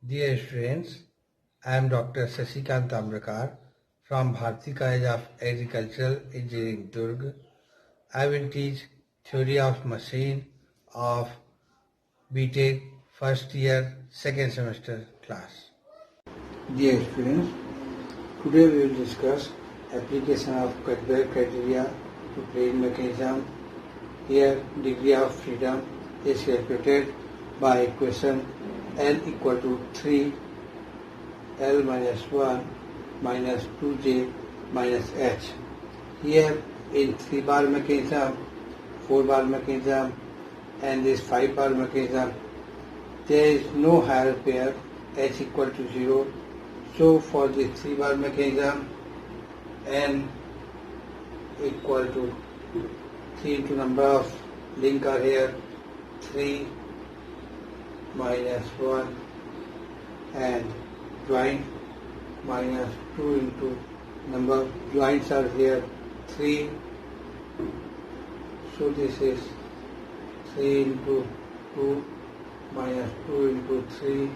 Dear students, I am Dr. Sasikant Tambrakar from Bharati College of Agricultural Engineering, Durg. I will teach theory of machine of BTech first year, second semester class. Dear students, today we will discuss application of Kuiper criteria to plane mechanism. Here, degree of freedom is calculated by equation L equal to 3 L minus 1 minus 2J minus H. Here in 3 bar mechanism, 4 bar mechanism and this 5 bar mechanism, there is no higher pair H equal to 0. So for the 3 bar mechanism, N equal to 3 into number of link are here 3 minus 1 and joint minus 2 into number of joints are here 3. So this is 3 into 2 minus 2 into 3.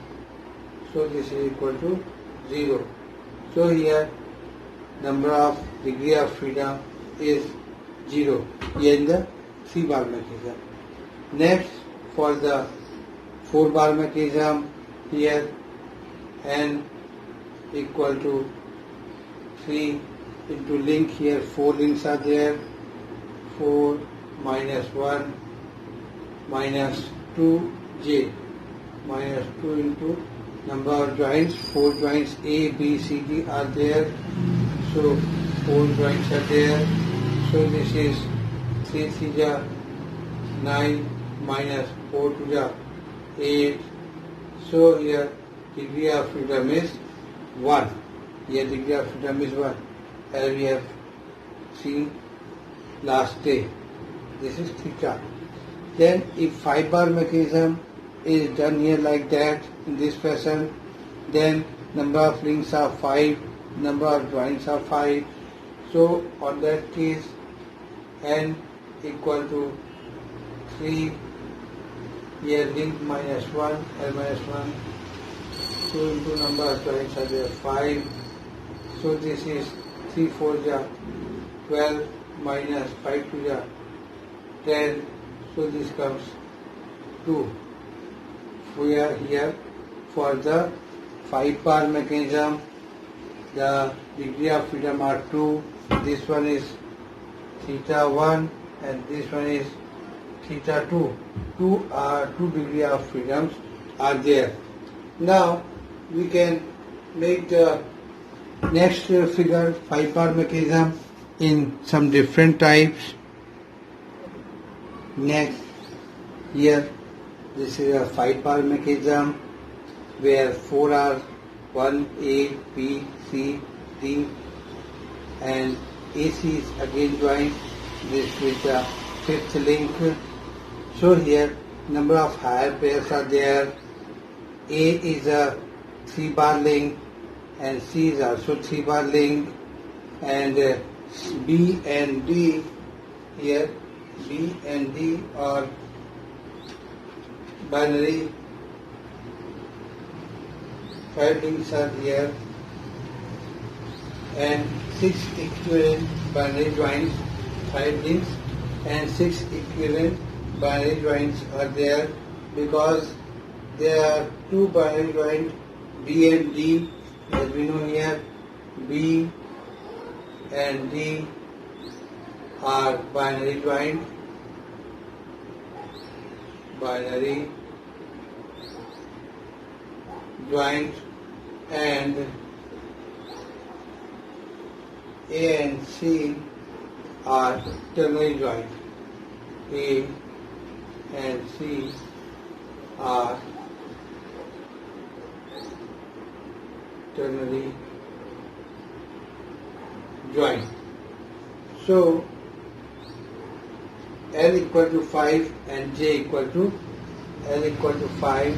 So this is equal to 0. So here number of degree of freedom is 0 in the 3 bar mechanism. Next, for the 4 bar mechanism, here N equal to 3 into link, here 4 links are there, 4 minus 1 minus 2J minus 2 into number of joints, 4 joints A, B, C, D are there, so 4 joints are there, so this is 3 3 ja 9 minus 4 2 ja 8, so here degree of freedom is 1. Here degree of freedom is 1, as we have seen last day. This is theta. Then if 5 bar mechanism is done here like that, in this fashion, then number of links are 5, number of joints are 5. So on that case, N equal to 3, here link minus 1, L minus 1, 2 into number of joints are there 5. So this is 3 4 ja 12 minus 5 2 ja 10. So this comes 2. We are here for the 5 bar mechanism. The degree of freedom are 2. This one is theta 1 and this one is theta 2. 2 degree of freedoms are there. Now we can make the next figure 5 bar mechanism in some different types. Next, here this is a 5 bar mechanism where 4 are 1 A, B, C, D and AC is again joined this with the 5th link. So here number of higher pairs are there. A is a 3 bar link and C is also 3 bar link, and B and D, here B and D are binary. 5 links are here and 6 equivalent binary joints, 5 links and 6 equivalent binary joints are there, because there are 2 binary joints B and D, as we know here. B and D are binary joint, and A and C are ternary joint. A and C are ternary joint. So L equal to 5 and J equal to L equal to 5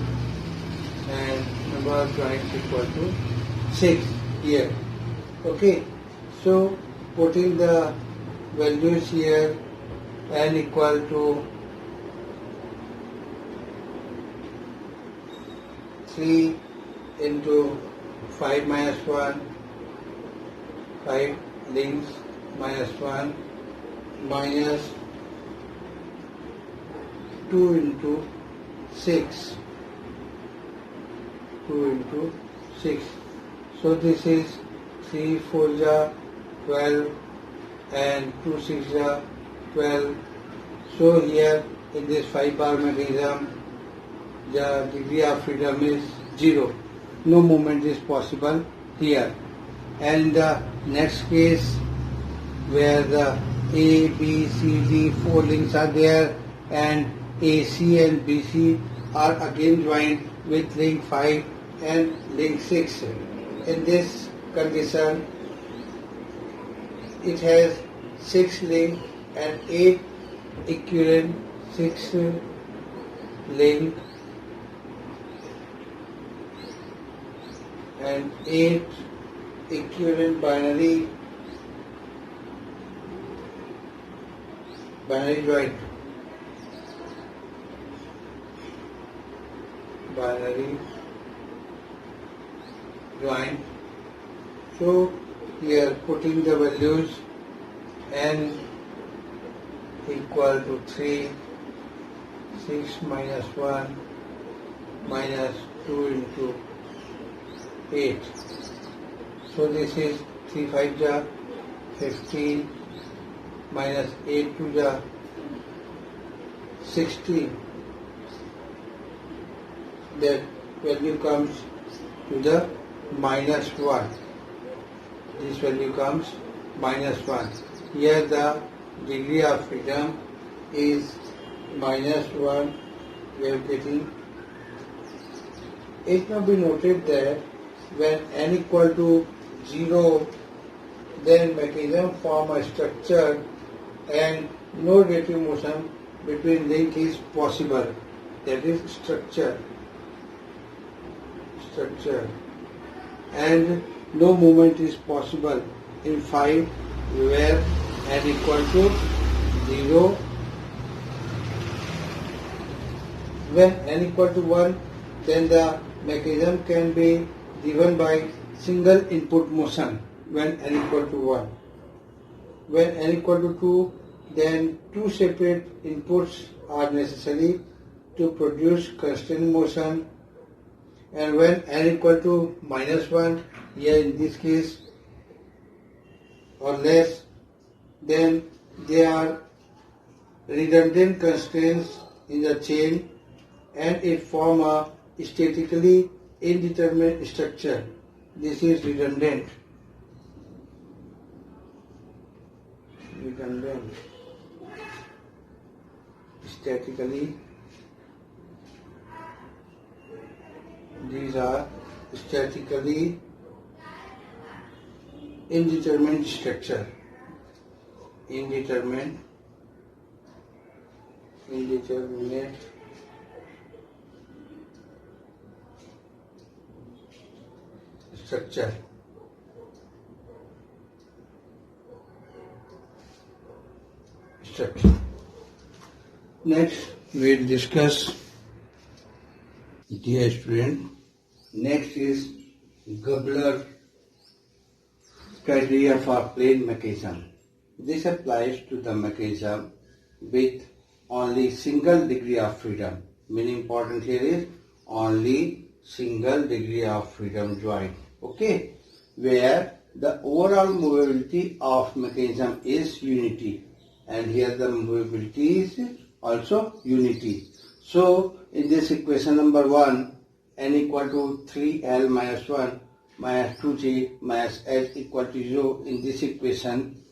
and number of joints equal to 6 here. Okay, so putting the values here, N equal to 3 into 5 minus 1, 5 links minus 1 minus 2 into 6, 2 into 6. So this is 3 4 ja 12 and 2 6 ja 12. So here in this 5 bar mechanism the degree of freedom is 0. No movement is possible here. And the next case where the A, B, C, D 4 links are there and AC and BC are again joined with link 5 and link 6. In this condition it has 6 link and 8 equivalent 6 link and 8 equivalent binary joint. Binary joint. So here putting the values n equal to 3, 6 minus 1 minus 2 into 8. So this is 3 5 ja 15 minus 8 2 ja 16. That value comes to the minus 1. This value comes minus 1. Here the degree of freedom is minus 1. We are getting. It must be noted that when n equal to 0, then mechanism form a structure and no relative motion between link is possible. That is structure. And no movement is possible in 5 where n equal to 0. When n equal to 1, then the mechanism can be driven by single input motion when n equal to 1. When n equal to 2, then two separate inputs are necessary to produce constant motion. And when n equal to minus 1, here in this case or less, then there are redundant constraints in the chain and it form a statically indeterminate structure. This is redundant. Statically. These are statically indeterminate structure. Indeterminate structure. Next, we will discuss, dear student, next is Gabler criteria for plane mechanism. This applies to the mechanism with only single degree of freedom. Meaning important here is only single degree of freedom joint. Okay, where the overall movability of mechanism is unity, and here the movability is also unity. So in this equation number 1, n equal to 3l minus 1 minus 2j minus h equal to 0. In this equation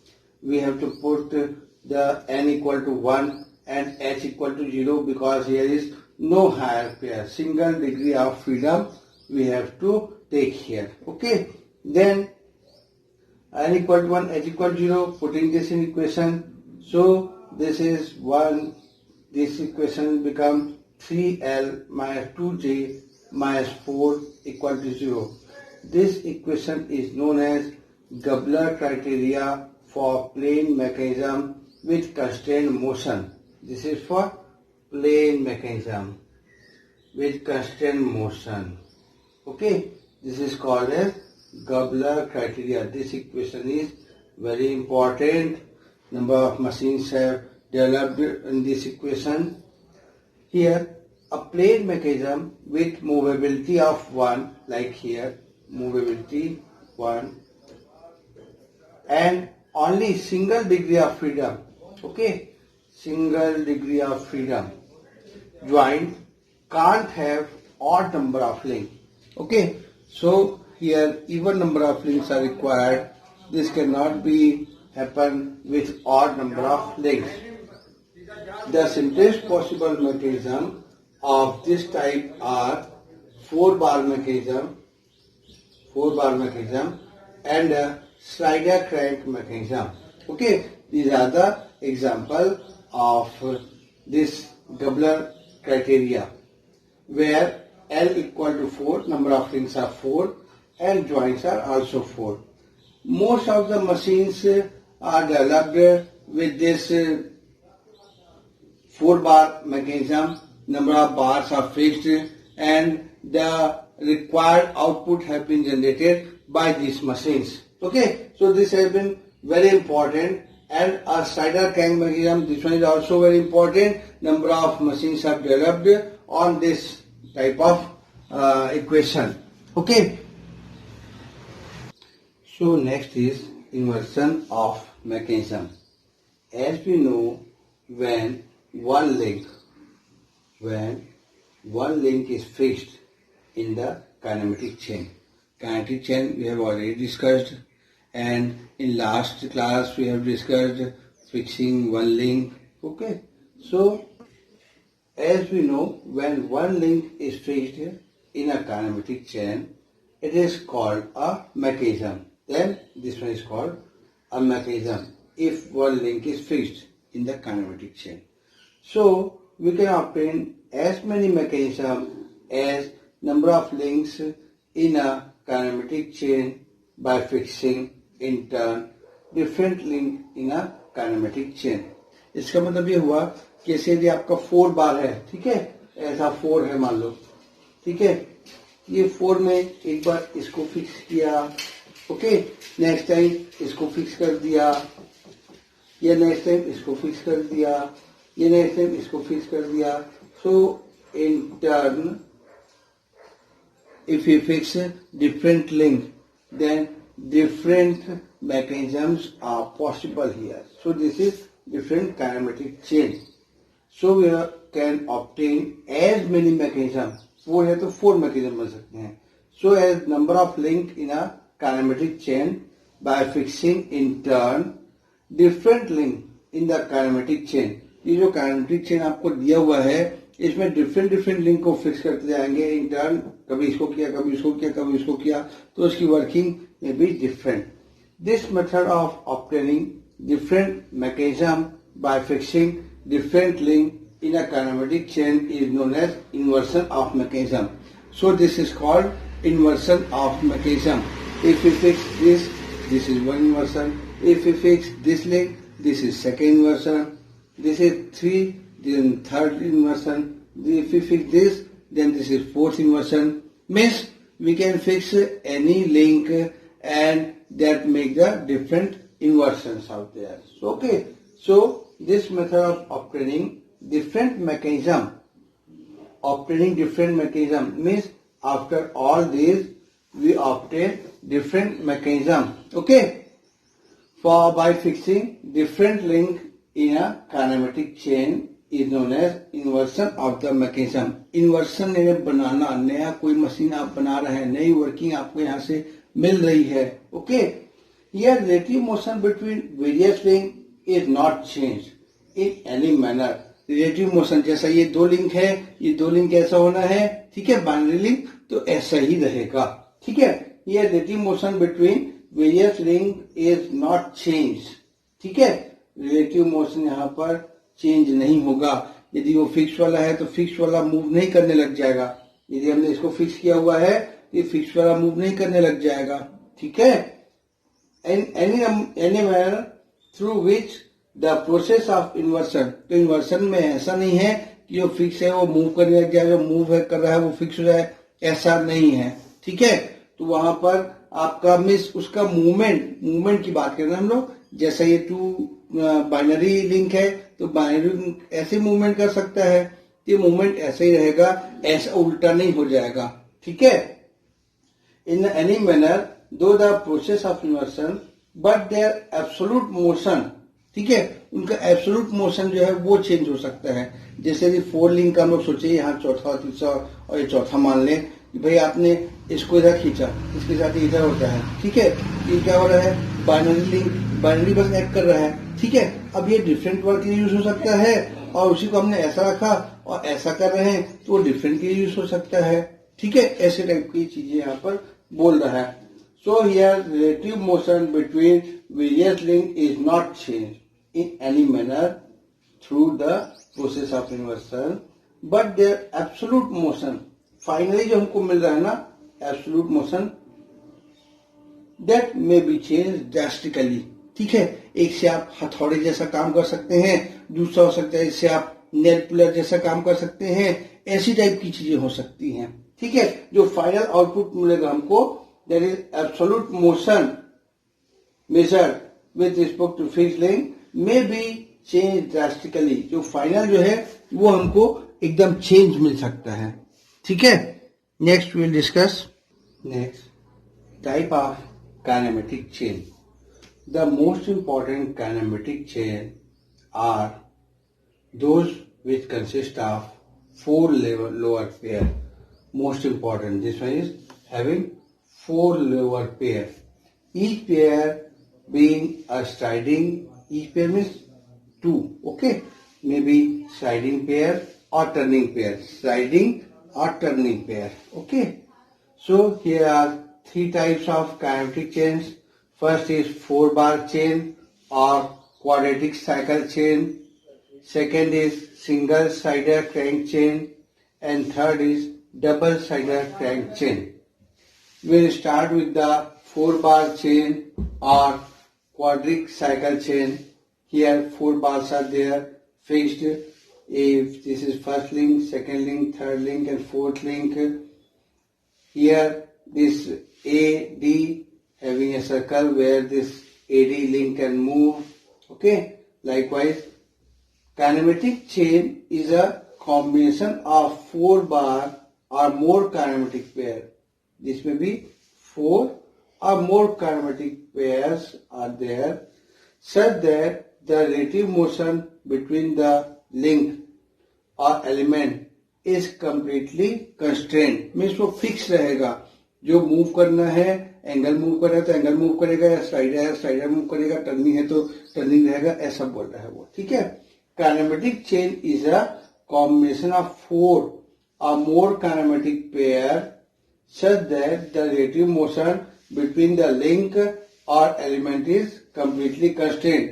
we have to put the n equal to 1 and h equal to 0 because here is no higher pair. Single degree of freedom we have to take here. Okay, then n equal to 1, h equal to 0, putting this in equation. So this is 1, this equation becomes 3l minus 2j minus 4 equal to 0. This equation is known as Gabler criteria for plane mechanism with constrained motion. This is for plane mechanism with constrained motion. Okay, this is called as Gabler criteria. This equation is very important. Number of machines have developed in this equation. Here, a plane mechanism with movability of 1, like here, movability 1, and only single degree of freedom. Okay, single degree of freedom. Joint can't have odd number of links. Okay, so here even number of links are required. This cannot be happen with odd number of links. The simplest possible mechanism of this type are 4-bar mechanism, and a slider crank mechanism. Okay, these are the example of this Gabler criteria, where L equal to 4, number of links are 4, and joints are also 4. Most of the machines are developed with this 4-bar mechanism. Number of bars are fixed and the required output have been generated by these machines. Okay, so this has been very important. And a slider crank mechanism, this one is also very important. Number of machines are developed on this type of equation. Okay. So next is inversion of mechanism. As we know, when one link is fixed in the kinematic chain. Kinetic chain we have already discussed, and in last class we have discussed fixing one link. Okay, so as we know, when one link is fixed in a kinematic chain, it is called a mechanism. Then this one is called a mechanism if one link is fixed in the kinematic chain. So we can obtain as many mechanisms as number of links in a kinematic chain by fixing in turn different link in a kinematic chain. इसका मतलब ये हुआ कि यदि आपका 4 बार है, ठीक है, ऐसा 4 है मान लो, ठीक है, ये 4 में एक बार इसको फिक्स किया, ओके, नेक्स्ट टाइम इसको फिक्स कर दिया, ये नेक्स्ट टाइम इसको फिक्स कर दिया, ये नेक्स्ट टाइम इसको फिक्स कर दिया. So in turn if you fix different link, then different mechanisms are possible here. So this is different kinematic chain. So we can obtain as many mechanisms. 4 है तो 4 mechanism बन सकते हैं. So as number of link in a kinematic chain by fixing in turn different link in the kinematic chain. ये जो kinematic chain आपको दिया हुआ है, इसमें डिफरेंट लिंक को फिक्स करते जाएंगे इन टर्न. कभी इसको किया, कभी इसको किया, कभी इसको किया, तो उसकी वर्किंग में भी different. This method of obtaining different mechanism bye fixing different link in a kinematic chain is known as inversion of mechanism. So this is called inversion of mechanism. If we fix this, this is one inversion. If we fix this link, this is second inversion. This is 3, then third inversion. If we fix this, then this is fourth inversion. Means we can fix any link and that make the different inversions out there. So, okay. So this method of obtaining different mechanism means after all these we obtain different mechanism. Okay, for by fixing different link in a kinematic chain is known as inversion of the mechanism. Inversion यानी बनाना, नया कोई machine आप बना रहे हैं, नई working आपको यहाँ से मिल रही है. Okay, here relative motion between various link is not changed in any manner. Relative motion जैसा ये 2 लिंक है, ये 2 लिंक ऐसा होना है, ठीक है, बाइनरी लिंक तो ऐसा ही रहेगा, ठीक है. ये relative motion between various link is not change, ठीक है. रिलेटिव मोशन यहाँ पर चेंज नहीं होगा. यदि वो फिक्स वाला है तो फिक्स वाला मूव नहीं करने लग जाएगा. यदि हमने इसको फिक्स किया हुआ है, ये फिक्स वाला मूव नहीं करने लग जाएगा, ठीक है. Any manner through which the process of inversion. तो इन्वर्सन में ऐसा नहीं है कि जो फिक्स है वो मूव करने लग जाएगा, मूव कर रहा है वो फिक्स हो जाए, ऐसा नहीं है. ठीक है। तो वहां पर आपका मिस उसका मूवमेंट की बात कर रहे हैं हम लोग। जैसा ये टू बाइनरी लिंक है तो बाइनरी लिंक ऐसे मूवमेंट कर सकता है, ये मूवमेंट ऐसे ही रहेगा, ऐसा उल्टा नहीं हो जाएगा, ठीक है। In any manner though the process of inversion but their absolute motion, ठीक है, उनका एब्सोल्यूट मोशन जो है वो चेंज हो सकता है। जैसे कि 4 लिंक का हम लोग सोचे यहाँ चौथा तीसरा और ये चौथा मान लें कि भाई आपने इसको इधर खींचा, इसके साथ इधर होता है, ठीक है। ये क्या हो रहा है, बाइनरी लिंक, बाइनरी बस एक्ट कर रहा है, ठीक है। अब ये डिफरेंट वर्ड के लिए यूज हो सकता है और उसी को हमने ऐसा रखा और ऐसा कर रहे हैं तो वो डिफरेंट के लिए यूज हो सकता है, ठीक है। ऐसे टाइप की चीजें यहाँ पर बोल रहा है। So here relative motion between various link is not change in any manner through the process of inversion, but their absolute motion, finally जो हमको मिल रहा है ना absolute motion, that may be changed drastically, ठीक है। एक से आप हथौड़े जैसा काम कर सकते हैं, दूसरा हो सकता है इससे आप नेल पुलर जैसा काम कर सकते हैं, ऐसी टाइप की चीजें हो सकती हैं, ठीक है। जो फाइनल आउटपुट मिलेगा हमको that is absolute motion measured with respect to fixed length may be changed drastically, जो फाइनल जो है वो हमको एकदम चेंज मिल सकता है, ठीक है। Next will discuss next type of kinematic chain. The most important kinematic chain are those which consist of 4 lower pair. Most important, this one is having 4 lower pair, each pair being a sliding, each pair means 2, okay, maybe sliding pair or turning pair, sliding or turning pair, okay. So here are 3 types of kinematic chains. First is 4-bar chain or quadratic cycle chain, second is single-sided crank chain, and third is double-sided crank chain. We'll start with the 4-bar chain or quadratic cycle chain. Here 4 bars are there fixed. If this is first link, second link, third link and fourth link. Here this AD having a circle where this AD link can move. Okay. Likewise, kinematic chain is a combination of 4 bar or more kinematic pair. This may be 4 or more kinematic pairs are there such that the relative motion between the link or element is completely constrained, means वो fix रहेगा। जो move करना है, angle move कर रहा है तो angle move करेगा, या स्लाइडर है स्लाइडर मूव करेगा, टर्निंग है तो टर्निंग रहेगा, ऐसा बोल रहा है वो, ठीक है। Kinematic chain is a combination of 4 or more kinematic pair such that the relative motion between the link or element is completely constrained.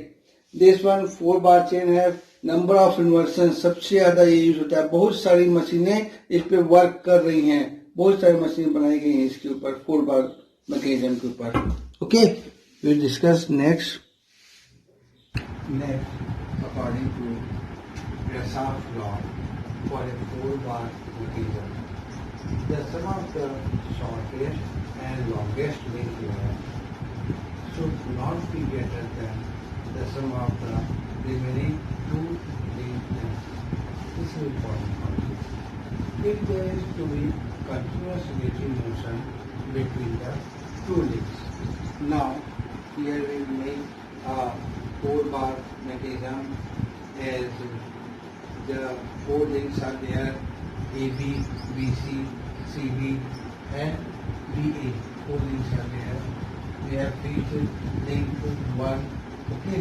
This one 4 bar chain है, नंबर ऑफ इन्वर्सन सबसे ज्यादा ये यूज होता है। बहुत सारी मशीनें इस पे वर्क कर रही हैं, बहुत सारी मशीनें बनाई गई हैं इसके ऊपर, 4 बार मैकेनिज्म के ऊपर, okay. We discuss next according to Grashof law for a 4 bar mechanism, the sum of the shortest and longest link here should not be greater than the sum of the remaining 2 link lengths. This is important concept. If there is to be continuous relative motion between the 2 links. Now here we make a 4 bar mechanism as the 4 links are there, AB, BC, CB and BA. 4 links are there. We have fixed link 1. Okay.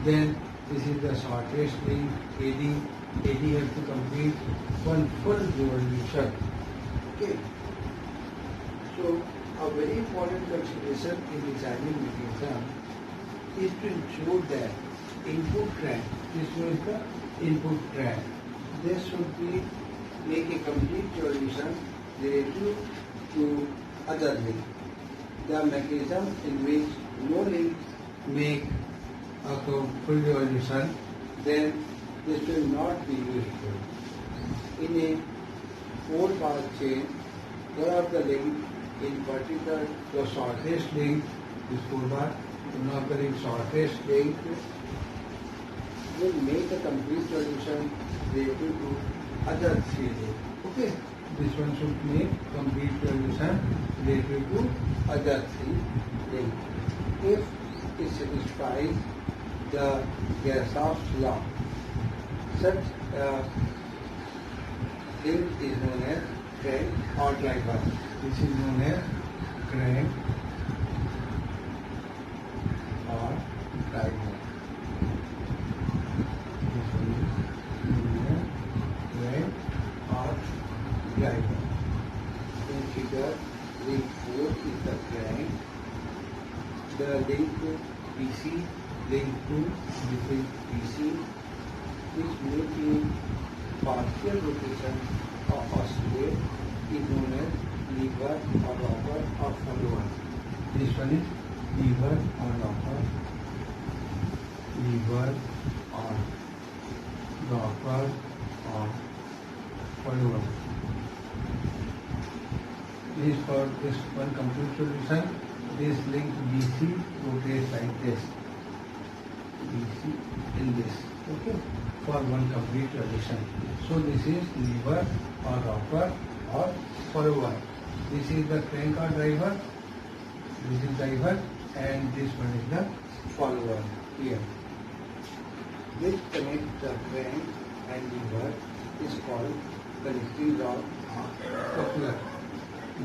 Then this is the shortest link AD. AD has to complete one full revolution. Okay. So a very important consideration in designing mechanism is to ensure that input crank, this is the input crank, this should be make a complete revolution relative to other link. The mechanism in which no link make a full revolution, then this will not be useful. In a 4 bar chain, one of the link in particular the shortest link is 4 bar. Now the shortest link will make a complete solution related to other 3 links. Okay, this one should make complete solution related to other 3 links. If it satisfies the Grashopp's law, such link is known as crank or driver. This is known as crank or driver. This one is known as crank or driver. In figure, link 4 is the crank. The link PC, link 2, this is PC, which making partial rotation of oscillate is known as lever or rocker or follower. This one is lever or rocker, lever or rocker or follower. This is for this one complete solution. This link BC rotates like this. BC in this. Okay, for one complete solution. So this is lever or rocker or follower. This is the crank or driver. This is driver, and this one is the follower here. This connects the crank and lever is called connecting rod or coupler.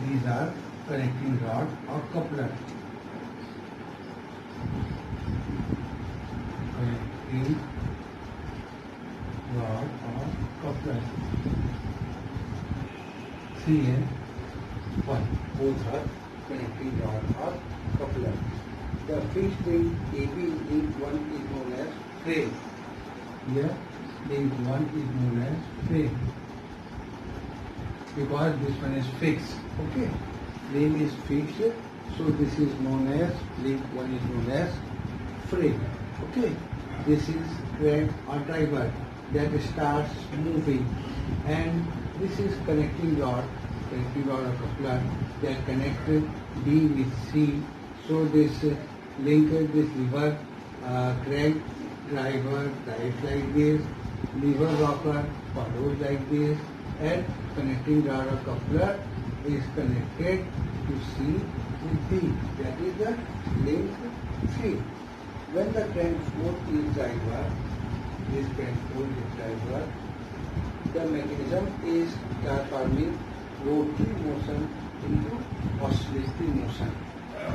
These are connecting rod or coupler. Connecting rod or coupler. 3 and 1. Both are connecting rod or coupler. The fixed link AB link 1 is known as frame. Here link 1 is known as frame, because this one is fixed. Okay, frame is fixed, so this is known as link 1 is known as frame. Okay, this is crank or driver that starts moving, and this is connecting rod or coupler that connect B with C. So this link, this lever, crank driver drives like this, lever rocker follows like this, and connecting rod or coupler is connected to C with B. That is the link 3. When the crank force is driver, this crank force is driver, the mechanism is transforming rotary motion into oscillatory motion.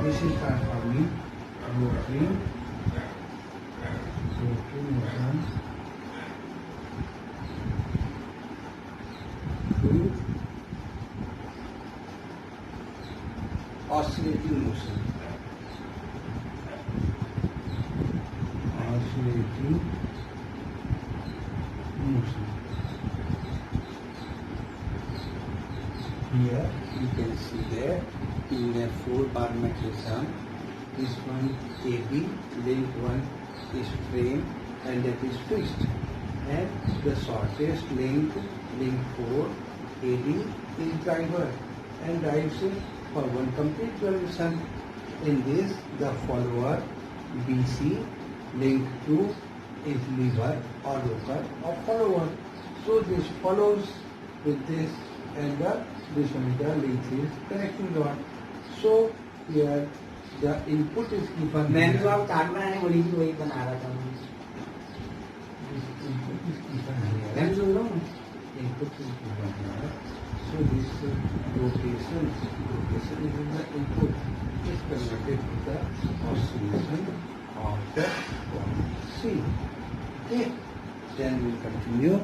This is transforming rotary motion to oscillating motion. Oscillating motion. Here you can see that in a 4-bar mechanism, this one AB, link 1 is frame and that is fixed, and the shortest link, link 4, AD, is driver and drives for one complete solution. In this, the follower BC, link 2 is lever or rocker or follower. So this follows with this, and this one is the link is connecting rod. So here the input is given. मैंने जो आप card बनाने बोली थी वही बना रहा था मैं. This input is given here. मैं सुन रहा हूँ. Input is given here. So this rotation is in the input is converted to the oscillation of the point C. Okay. Then we continue.